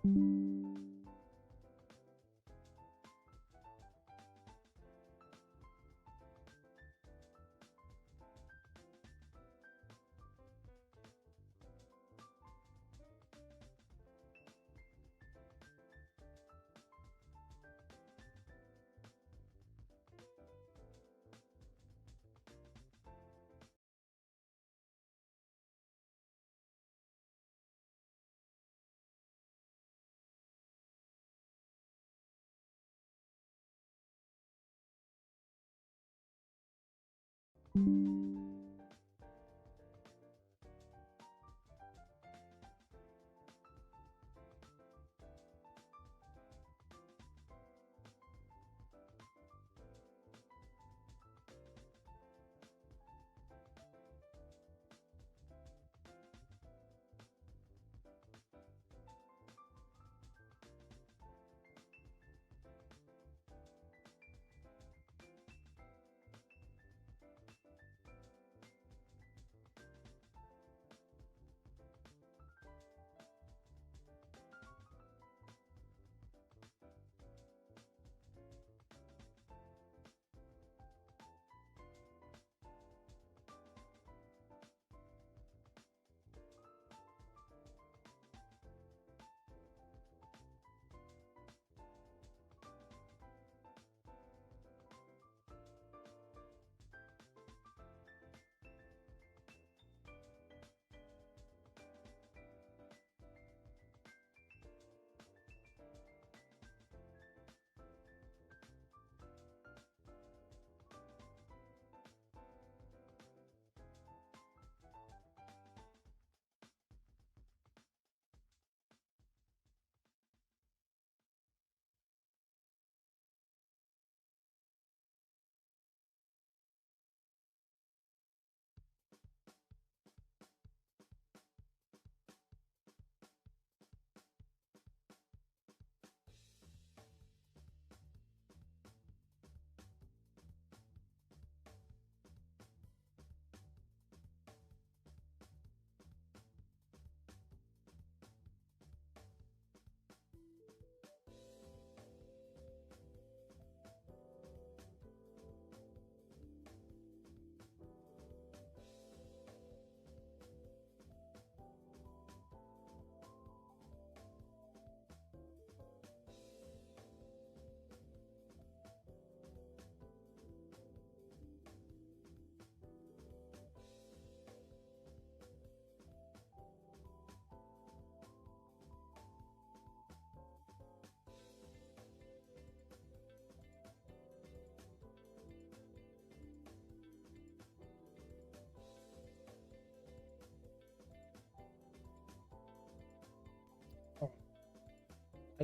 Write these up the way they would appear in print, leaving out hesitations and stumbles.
I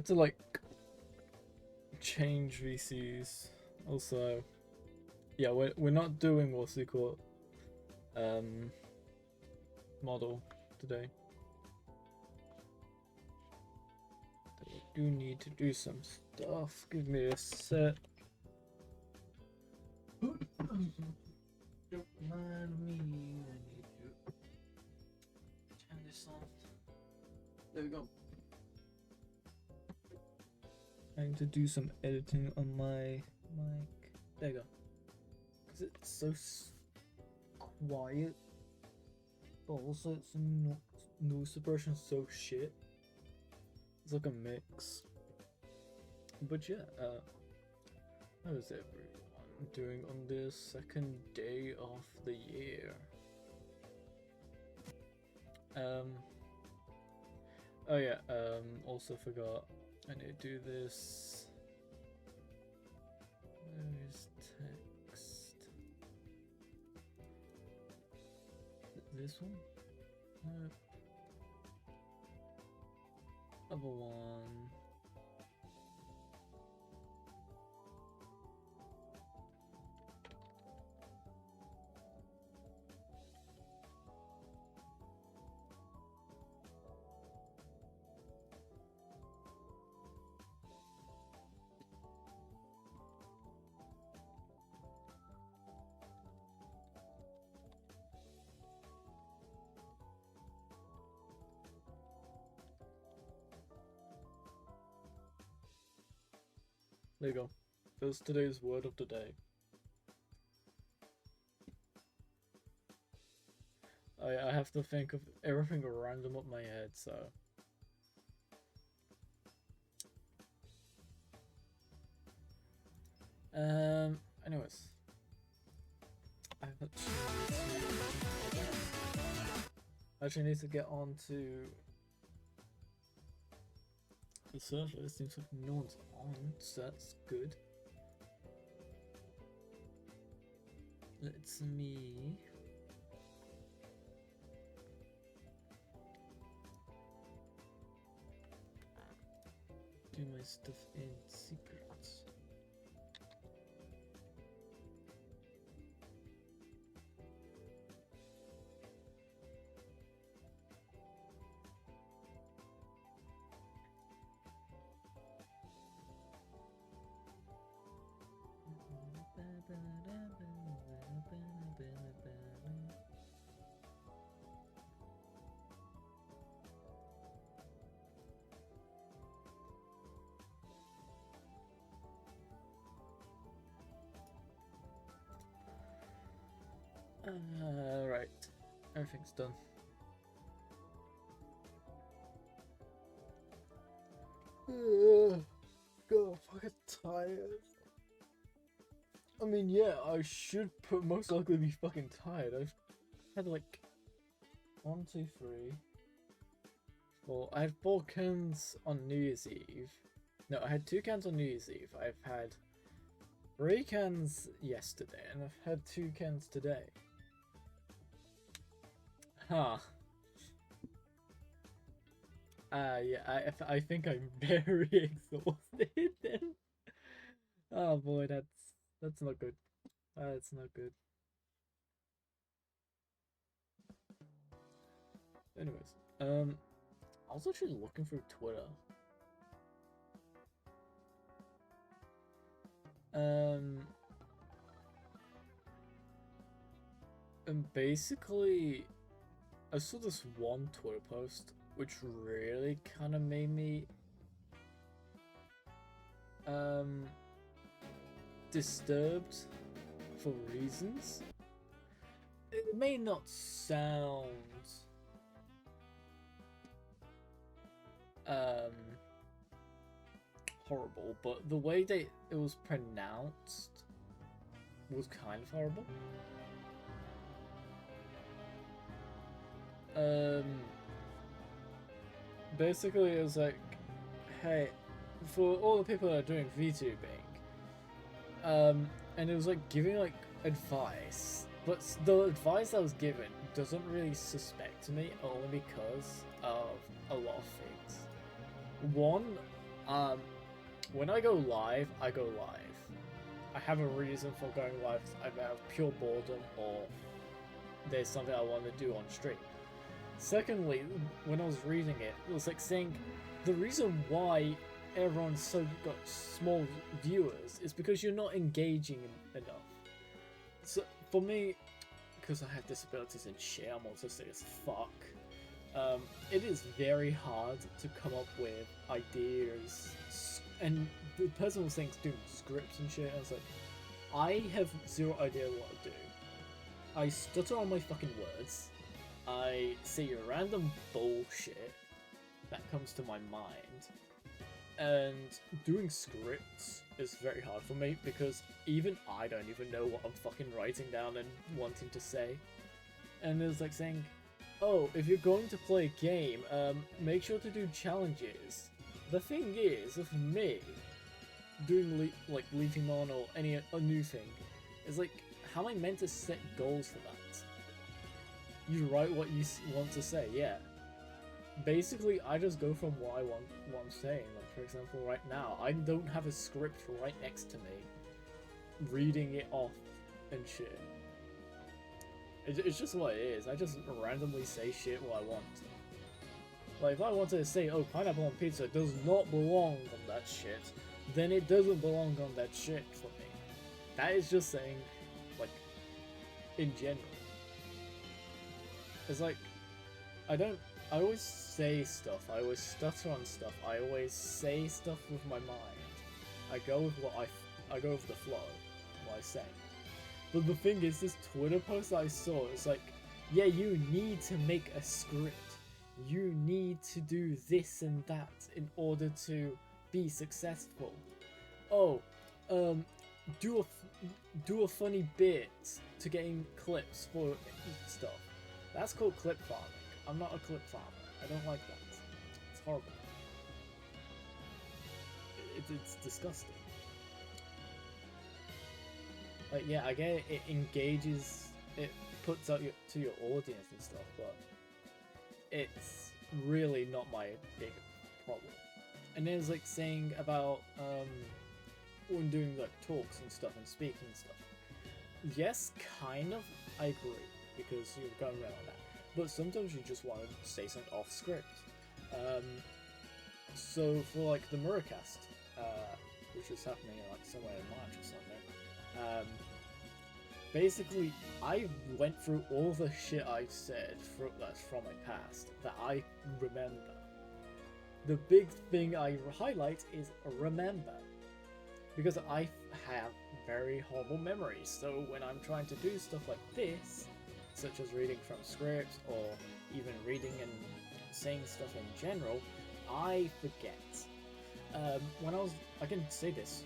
had to like change VCs. Also, yeah, we're not doing what's it called model today. But we do need to do some stuff. Give me a sec. Don't mind me. I need to turn this on. There we go. I need to do some editing on my mic. There you go. Because it's so quiet, but also it's not noise suppression so shit. It's like a mix. But yeah, how is everyone doing on this second day of the year? Oh yeah, also forgot I need to do this. Where is text? This one? Nope. Other one. There you go. There's today's word of the day. I have to think of everything random up my head, so... Anyways. I actually need to get on to the server. It seems like no one's on, so that's good. Let's me... do my stuff in secret. Right, everything's done. God, I'm fucking tired. I mean, yeah, I should most likely be fucking tired. I've had like 1, 2, 3, 4. I had 4 cans on New Year's Eve. No, I had 2 cans on New Year's Eve. I've had 3 cans yesterday, and I've had 2 cans today. Huh. Yeah, I think I'm very exhausted then. Oh boy, that's not good. That's not good. Anyways, I was actually looking through Twitter. And basically, I saw this one Twitter post which really kind of made me disturbed for reasons. It may not sound horrible, but the way that it was pronounced was kind of horrible. Basically it was like, hey, for all the people that are doing VTubing, and it was like giving like advice, but the advice I was given doesn't really suspect me, only because of a lot of things. One, when I go live, I go live. I have a reason for going live, either out of pure boredom or there's something I want to do on stream. Secondly, when I was reading it, it was like saying the reason why everyone's so got small viewers is because you're not engaging enough. So for me, because I have disabilities and shit, I'm autistic as fuck. It is very hard to come up with ideas, and the person was saying doing scripts and shit. I was like, I have zero idea what to do. I stutter on my fucking words. I say random bullshit that comes to my mind, and doing scripts is very hard for me because even I don't even know what I'm fucking writing down and wanting to say. And it was like saying, oh, if you're going to play a game, make sure to do challenges. The thing is, with me, doing like LEAFYMON or any new thing, is like, how am I meant to set goals for that? You write what you want to say, yeah. Basically, I just go from what I want, what I'm saying. Like, for example, right now, I don't have a script right next to me, reading it off and shit. It's just what it is. I just randomly say shit what I want. Like, if I wanted to say, oh, pineapple on pizza does not belong on that shit, then it doesn't belong on that shit for me. That is just saying, like, in general. It's like, I always say stuff, I always stutter on stuff, I always say stuff with my mind. I go with I go with the flow, what I say. But the thing is, this Twitter post that I saw, it's like, yeah, you need to make a script. You need to do this and that in order to be successful. Oh, do a funny bit to getting clips for stuff. That's called clip farming. I'm not a clip farmer. I don't like that. It's horrible. It's disgusting. Like, yeah, I get it, it engages, it puts out to your audience and stuff, but it's really not my big problem. And there's like saying about when doing like talks and stuff and speaking and stuff. Yes, kind of, I agree, because you're going around that. But sometimes you just want to say something off script. So for like the Muracast, which is happening like somewhere in March or something, basically I went through all the shit I've said that's from my past that I remember. The big thing I highlight is remember, because I have very horrible memories. So when I'm trying to do stuff like this, such as reading from scripts or even reading and saying stuff in general, I forget. When I can say this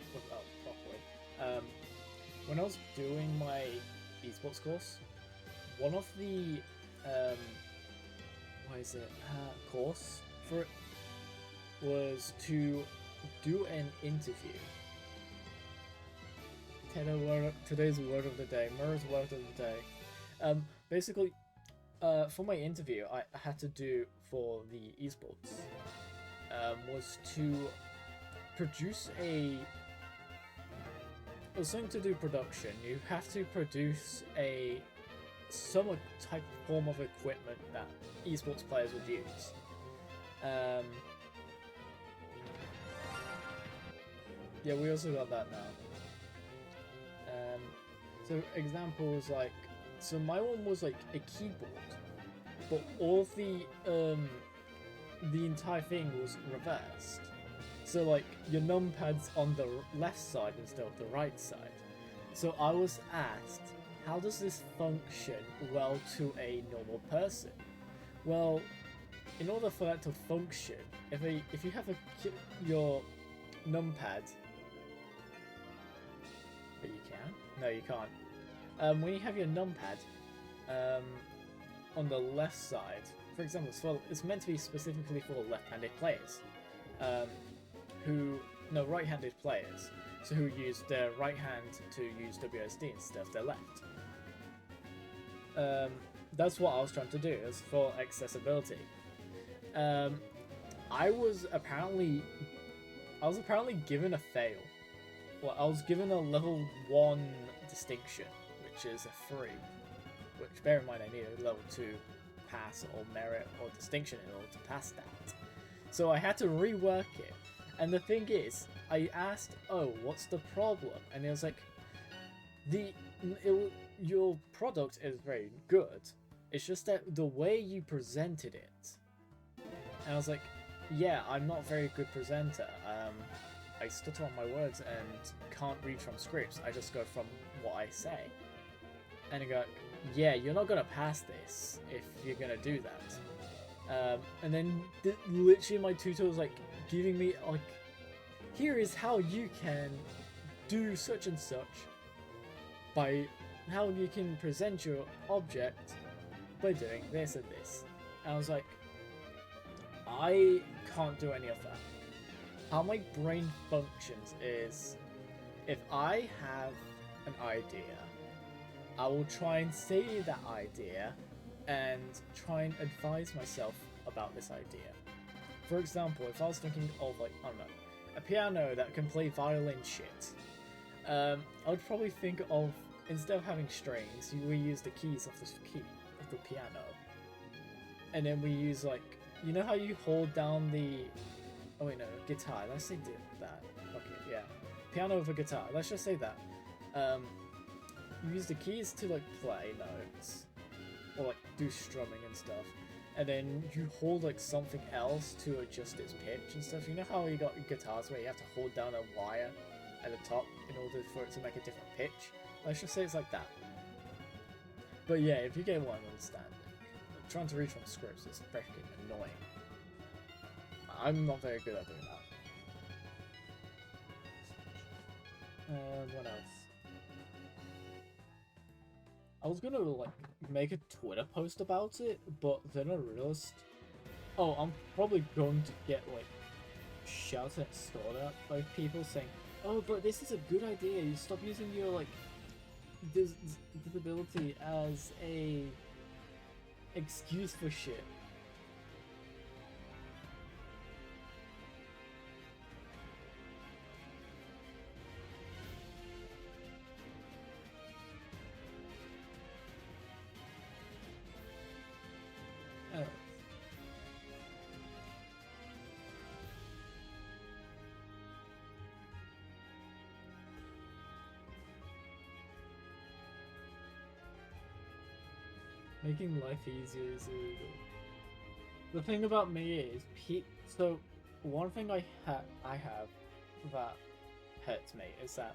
properly. When I was doing my esports course, one of the course for it was to do an interview. Today's word of the day, Mura's word of the day. Basically, for my interview, I had to do for the esports was to produce it was something to do production. You have to produce some type of form of equipment that esports players would use. Yeah, we also got that now. So examples like, so my one was like a keyboard, but all the entire thing was reversed. So like your numpad's on the left side instead of the right side. So I was asked, how does this function well to a normal person? Well, in order for that to function, if you have your numpad, but you can? No, you can't. When you have your numpad on the left side, for example, it's meant to be specifically for left-handed players, right-handed players, so who use their right hand to use WSD instead of their left. That's what I was trying to do, is for accessibility. I was apparently given a fail. Well, I was given a level 1 distinction, which is a 3. Which, bear in mind, I need a level 2 pass or merit or distinction in order to pass that. So I had to rework it. And the thing is, I asked, oh, what's the problem? And it was like, your product is very good. It's just that the way you presented it. And I was like, yeah, I'm not a very good presenter. I stutter on my words and can't read from scripts. I just go from what I say. And I go, yeah, you're not gonna pass this if you're gonna do that. And then literally my tutor was like giving me like, here is how you can do such and such by how you can present your object by doing this and this. And I was like, I can't do any of that. How my brain functions is, if I have an idea, I will try and say that idea and try and advise myself about this idea. For example, if I was thinking of, like, I don't know, a piano that can play violin shit, I would probably think of, instead of having strings, we use the keys of the piano. And then we use, like, you know how you hold down the, oh wait, no, guitar, let's say that. Okay, yeah. Piano with a guitar, let's just say that. You use the keys to, like, play notes, or, like, do strumming and stuff. And then you hold, like, something else to adjust its pitch and stuff. You know how you got guitars where you have to hold down a wire at the top in order for it to make a different pitch. Let's just say it's like that. But yeah, if you get what I'm understanding, trying to read from scripts is freaking annoying. I'm not very good at doing that. What else? I was gonna like make a Twitter post about it, but then I realized, oh, I'm probably going to get like shouted and stored at by people saying, oh, but this is a good idea. You stop using your like disability as a excuse for shit. Oh. Making life easier is illegal. The thing about me is, so one thing I have that hurts me is that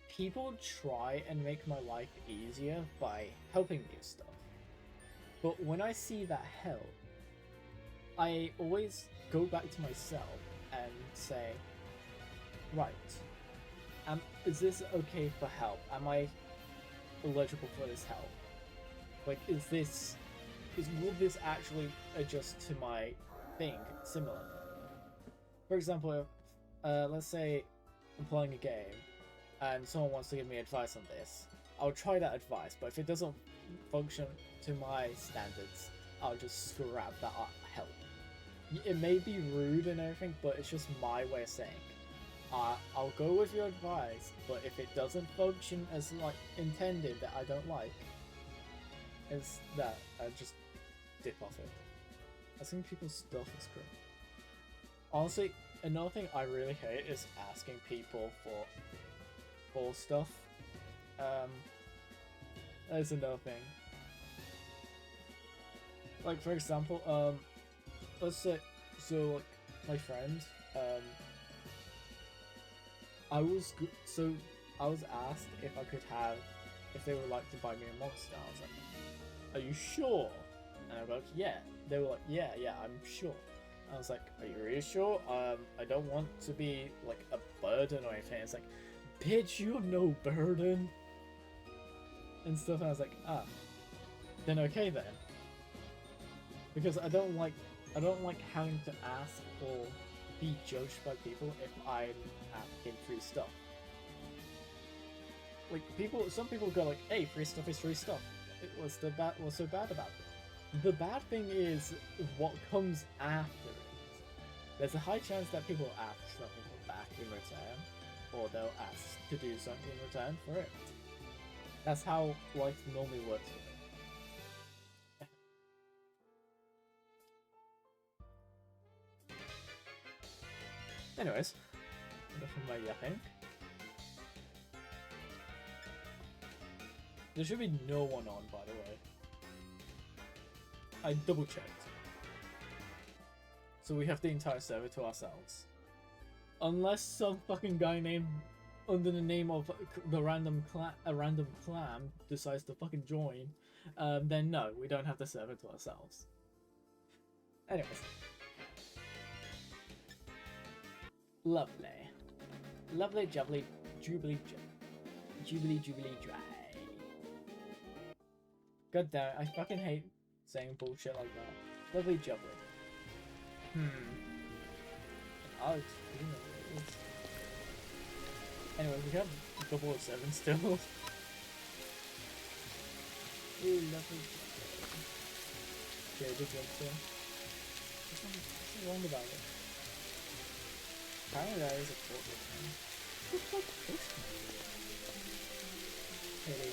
people try and make my life easier by helping me with stuff. But when I see that help, I always go back to myself and say, right, is this okay for help? Am I eligible for this help? Like, will this actually adjust to my thing similar? For example, let's say I'm playing a game and someone wants to give me advice on this. I'll try that advice, but if it doesn't function to my standards, I'll just scrap that help. It may be rude and everything, but it's just my way of saying, I'll go with your advice, but if it doesn't function as like intended, that I don't like, is that I just dip off it. Asking people's stuff is great. Honestly, another thing I really hate is asking people for stuff. That's another thing. Like, for example, let's say, so like my friend, I was asked if they would like to buy me a monster. I was like, are you sure? And I was like, yeah. They were like, yeah, I'm sure. I was like, are you really sure? I don't want to be like a burden or anything. It's like, bitch, you have no burden and stuff. And I was like, then okay then, because I don't like having to ask or be judged by people if I'm asking free stuff. Like some people go like, hey, free stuff is free stuff. What's so bad about it? The bad thing is what comes after it. There's a high chance that people ask something back in return, or they'll ask to do something in return for it. That's how life normally works for me. Anyways, enough of my yapping. There should be no one on, by the way. I double checked. So we have the entire server to ourselves. Unless some fucking guy named under the name of a random clan decides to fucking join, then no, we don't have the server to ourselves. Anyways. Lovely. Lovely, jubbly, jubilee, jubilee, dry. God damn it, I fucking hate saying bullshit like that. Lovely, jubbly. Alex, anyway, we have 007 still. Ooh, lovely. Okay, good job, sir. What's wrong about it? Apparently that is a portrait, man. What the fuck is this? Hey.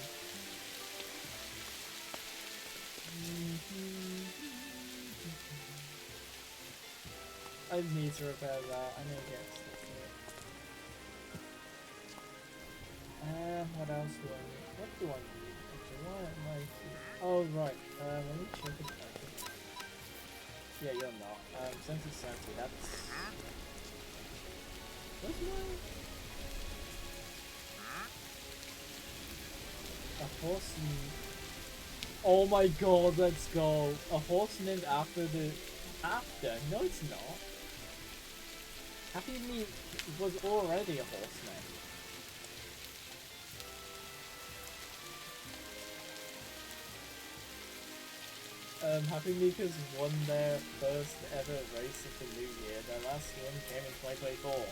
I need to repair that. I need to get stuff to it. What else do I need? What do I need? Actually, why am I here? Oh, right. Let me check it out. Yeah, you're not. Sensi, that's... Where's my... A horse named... Oh my god, let's go. A horse named after the... After? No, it's not. Happy Meat was already a horse name. Happy Meekers won their first ever race of the new year. Their last win came in 2024.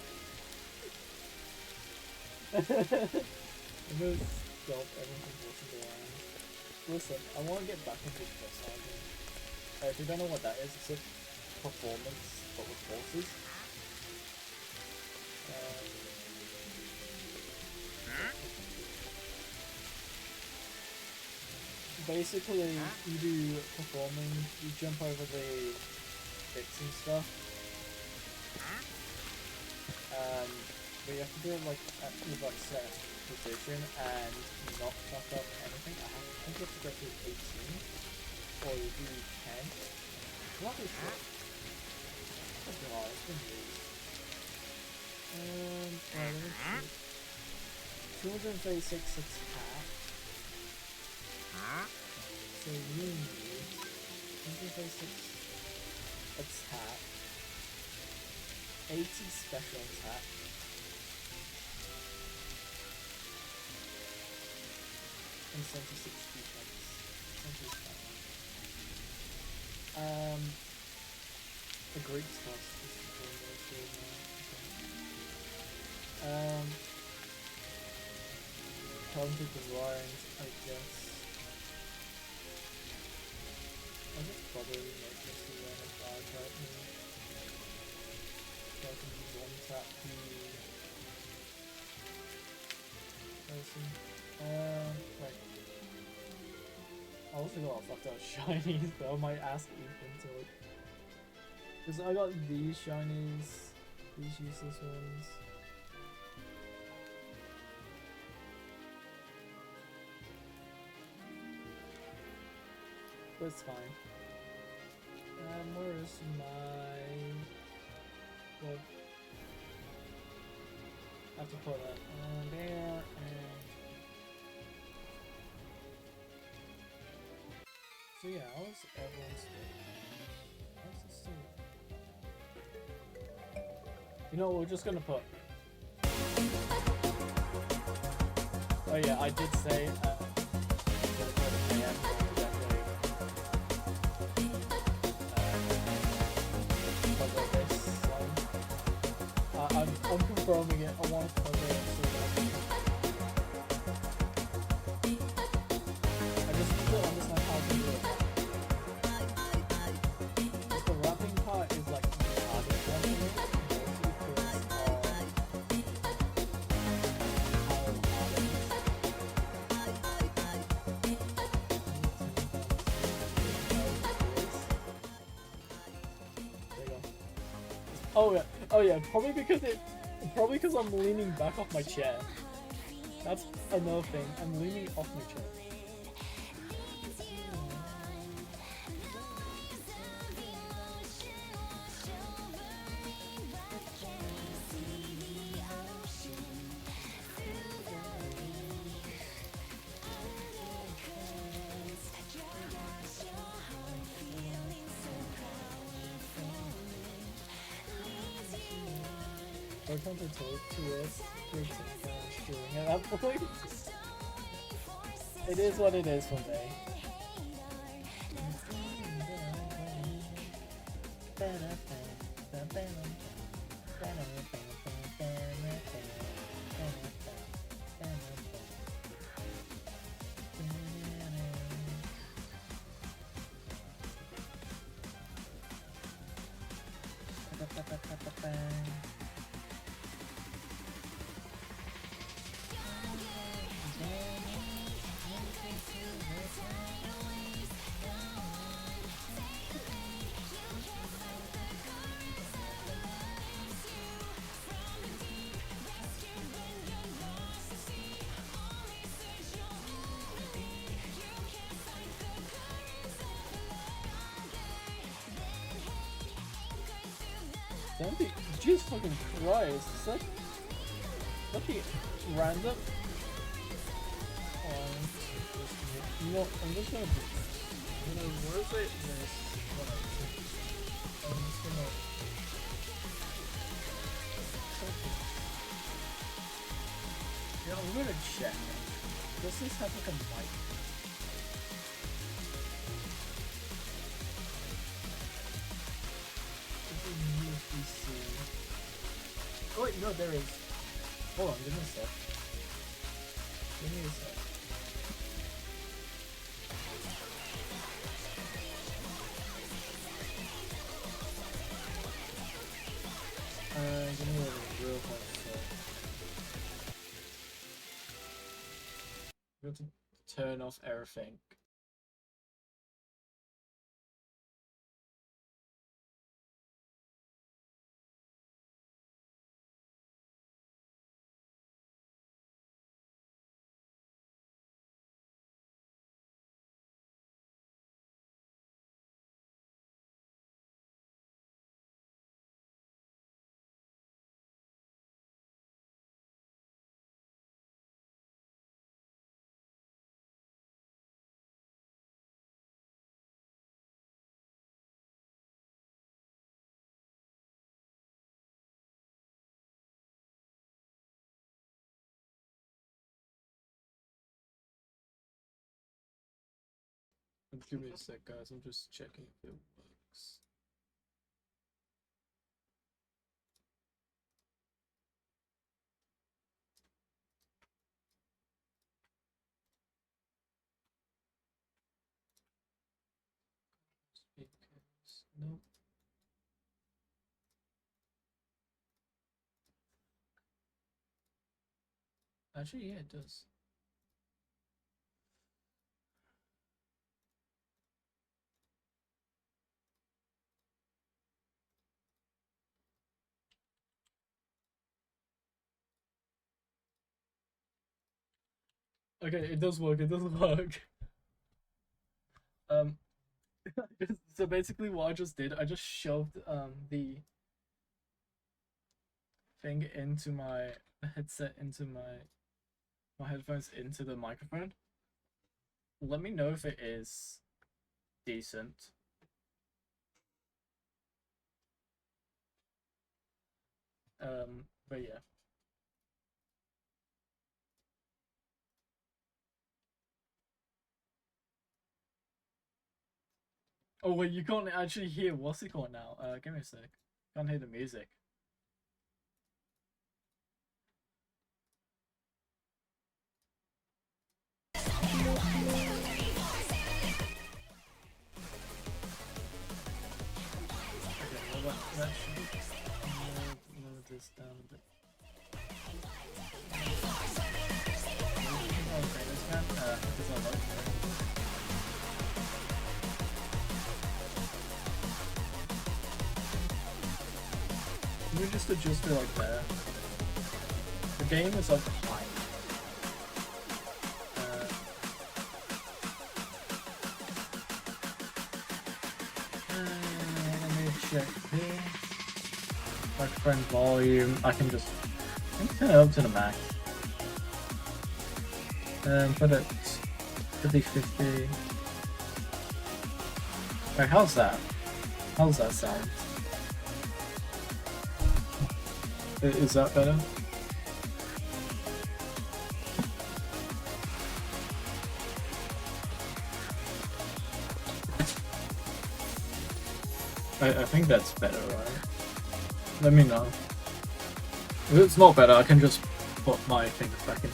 I'm gonna stop everything from watching around. Listen, I want to get back into dressage. If you don't know what that is, it's a performance but with horses. Basically, you do performing, you jump over the bits and stuff. But you have to do it like with like set position and not fuck up anything. I think you have to go through 18 or you do 10. I'm not too sure. Oh god, it's been used. Let me see. 236 attack. So you need 236 attack, 80 special attack, and 76 defense. The great stuff is talented grind, I guess. I'll just probably make this a run of 5 right now. So I can just one tap the person. Right. I also got a fucked up shinies, but I might ask Ethan to like. Because I got these shinies, these useless ones. But it's fine. Where is my... What? I have to put that there, and... So yeah, how's everyone's day? How's this day? You know, we're just gonna put... Oh yeah, I did say, I'm confirming it. I want to cover it. I just need to understand how to do it. The wrapping part is like the hardest one for me, mostly because of how hard it is. There you go. Oh yeah, probably because I'm leaning back off my chair. That's another thing. I'm leaning off my chair. Welcome to us. At that point, it is what it is for me. Jesus fucking Christ, such random. Oh You know, I'm just gonna do this. I'm gonna rotate this. I'm just gonna. Yeah, I'm gonna check. Does this have like a mic? Oh wait, no, there is. Hold on, give me a sec. Give me a sec. Give me a real hot sec. I'm going to turn off everything. Give me a sec, guys. I'm just checking if it works. Speakers. Nope. Actually, yeah, it does. Okay, it does work. It does work. So basically, what I just did, I just shoved the thing into my headset, into my headphones, into the microphone. Let me know if it is decent. But yeah. Oh wait, you can't actually hear what's it called now? Give me a sec. Can't hear the music. Okay, well that should lower this down a bit. Okay, this man, because I like it. Let me just adjust it like that. The game is like high. Let me check here. Microphone volume. I can just turn it up to the max. Put it 50-50. Wait, how's that? How's that sound? Is that better? I think that's better, right? Let me know. If it's not better, I can just put my finger back in.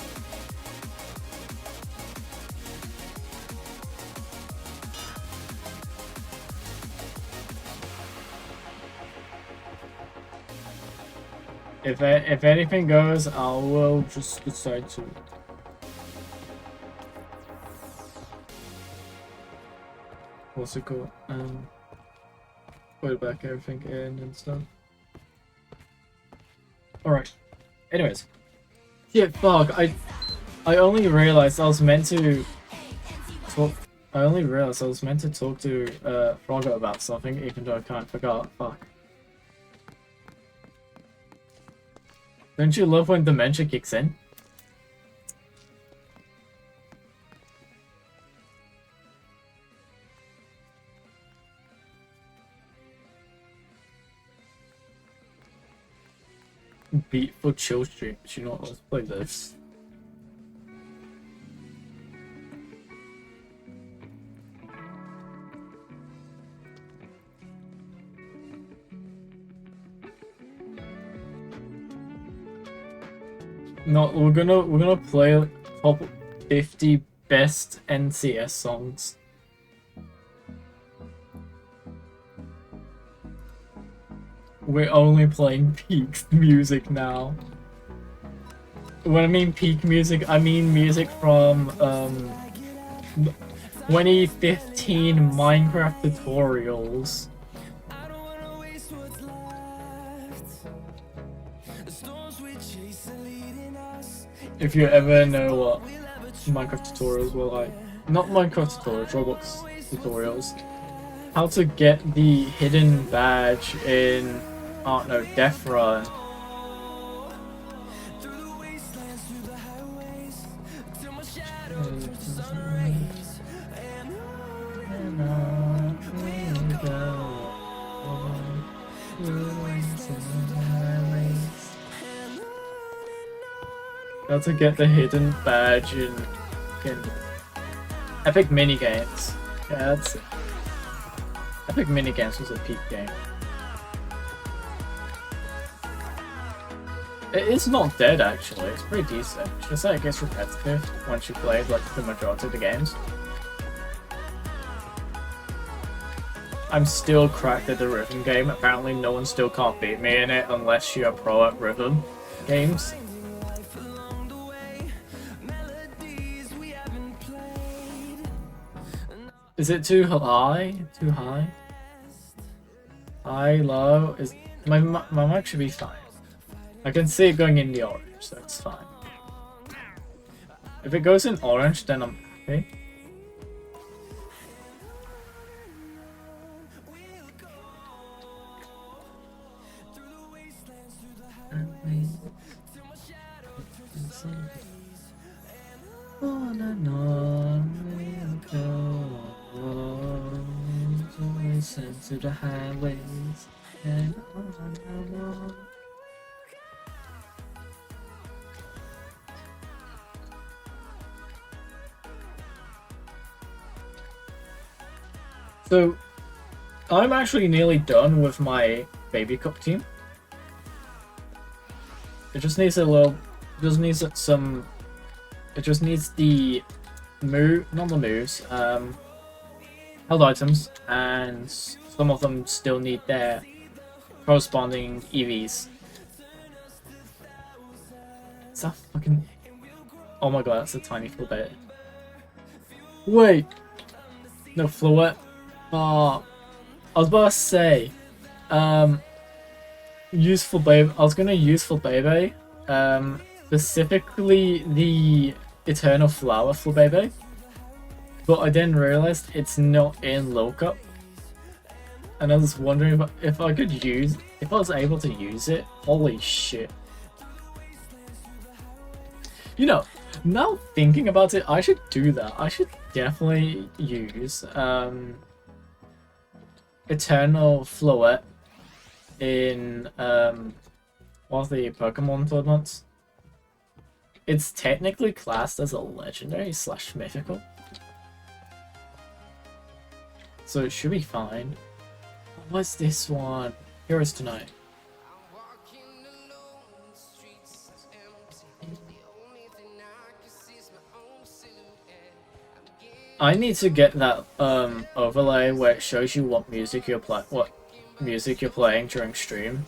If anything goes, I will just decide to. What's it called? Put back everything in and stuff. Alright. Anyways. Yeah, fuck. I only realized I was meant to talk. I only realized I was meant to talk to Frogger about something, even though I can't. Forgot. Fuck. Don't you love when dementia kicks in? beat for chill stream. You know what? Let's play this. No, we're gonna play top 50 best NCS songs. We're only playing peak music now. When I mean peak music, I mean music from 2015 Minecraft tutorials. If you ever know what Minecraft tutorials were like, not Minecraft tutorials, Roblox tutorials, how to get the hidden badge in, I don't know, Death Run. How to get the hidden badge in Epic Minigames. Yeah, that's it. Epic Minigames was a peak game. It is not dead actually, it's pretty decent. It's just that it gets repetitive once you played like the majority of the games. I'm still cracked at the rhythm game. Apparently no one still can't beat me in it unless you're pro at rhythm games. Is it too high? Too high? High, low? Is my mic should be fine. I can see it going in the orange, so it's fine. If it goes in orange, then I'm happy. On and on we'll go, to listen to the highways, and on. So, I'm actually nearly done with my baby cup team. It just needs a little, just needs some, it just needs the not the moves, held items, and some of them still need their corresponding EVs. Is that fucking, oh my god, that's a tiny Fluette. Wait, no, Fluette. I was about to say, useful baby. I was gonna use for baby, specifically the Eternal Flower for baby, but I didn't realize it's not in lookup, and I was wondering if I could use, if I was able to use it. Holy shit! You know, now thinking about it, I should do that. I should definitely use Eternal Floette in one of the Pokemon tournaments. It's technically classed as a legendary / mythical, so it should be fine. What's this one? Heroes Tonight. I need to get that overlay where it shows you what music you're playing during stream.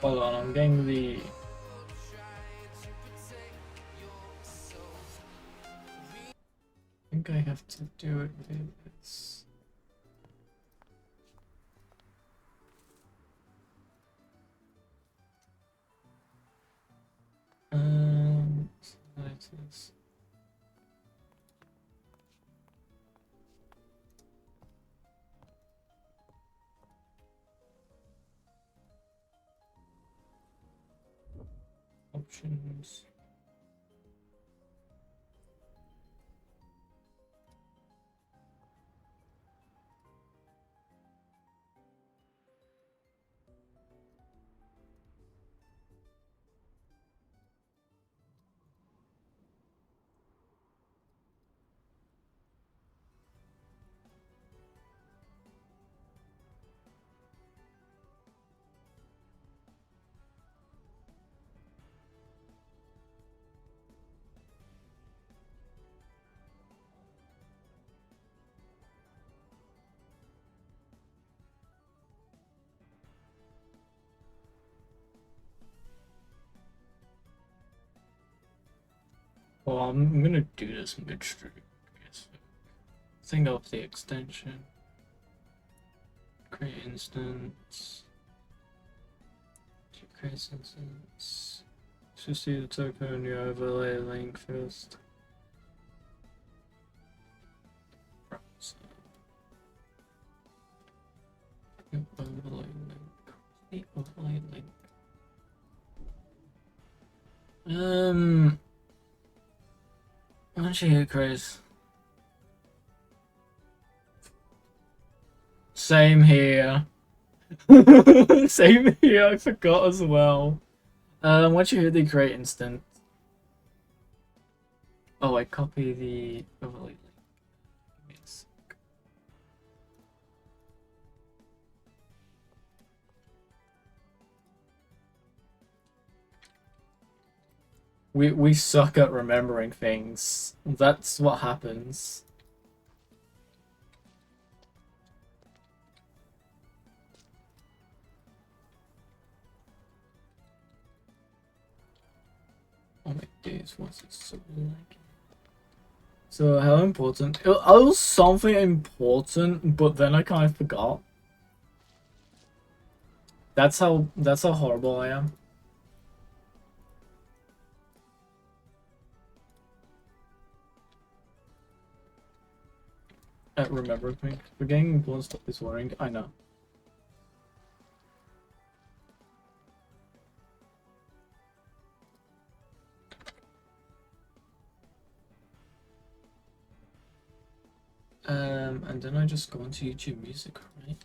Hold on, I'm getting the... I think I have to do it with this. Slides. Options. Well, I'm gonna do this midstream. Think of the extension. Create instance. Create instance. Just see the token in your overlay link first. Overlay link. The overlay link. Why don't you hit Chris? Same here. Same here, I forgot as well. Once you hit the create instant. Oh, I copy the overlay link. Yes. We suck at remembering things. That's what happens. Oh my days, what's it so like? So how important? It was something important, but then I kind of forgot. That's how horrible I am. At remembering things. Forgetting important stuff is worrying. I know. And then I just go into YouTube Music, right?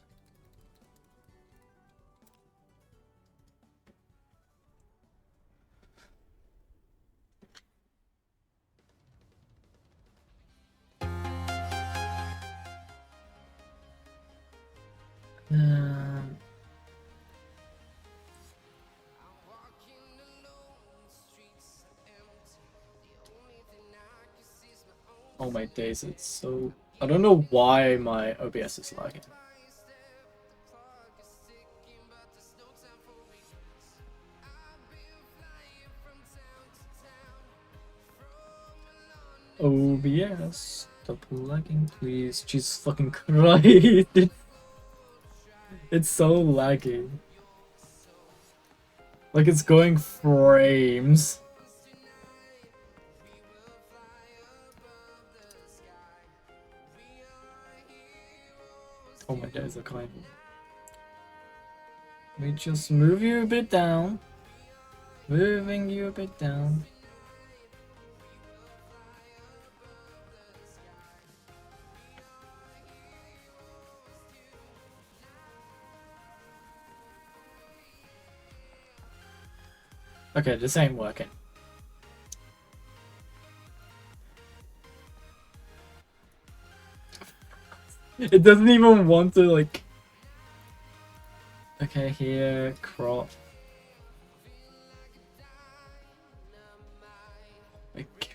Oh my days, it's so... I don't know why my OBS is lagging. OBS, stop lagging, please. Jesus fucking Christ. It's so laggy. Like it's going frames. Oh my days, I can't. Let me just move you a bit down. Moving you a bit down. Okay, this ain't working. It doesn't even want to, like... Okay, here, crop. Okay.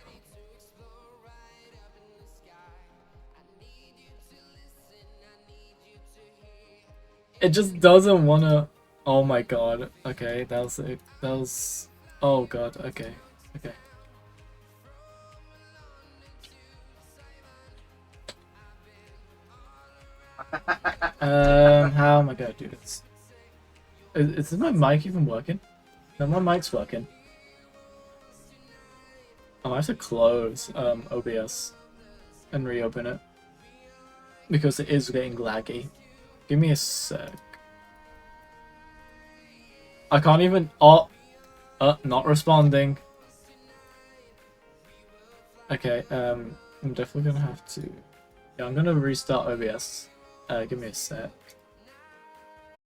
It just doesn't wanna... Oh my god. Okay, that was it. That was. Oh god. Okay. Okay. How am I gonna do this? Is my mic even working? No, my mic's working. I might have to close OBS and reopen it because it is getting laggy. Give me a sec. I can't even. Oh, not responding. Okay. I'm definitely gonna have to. Yeah, I'm gonna restart OBS. Give me a sec.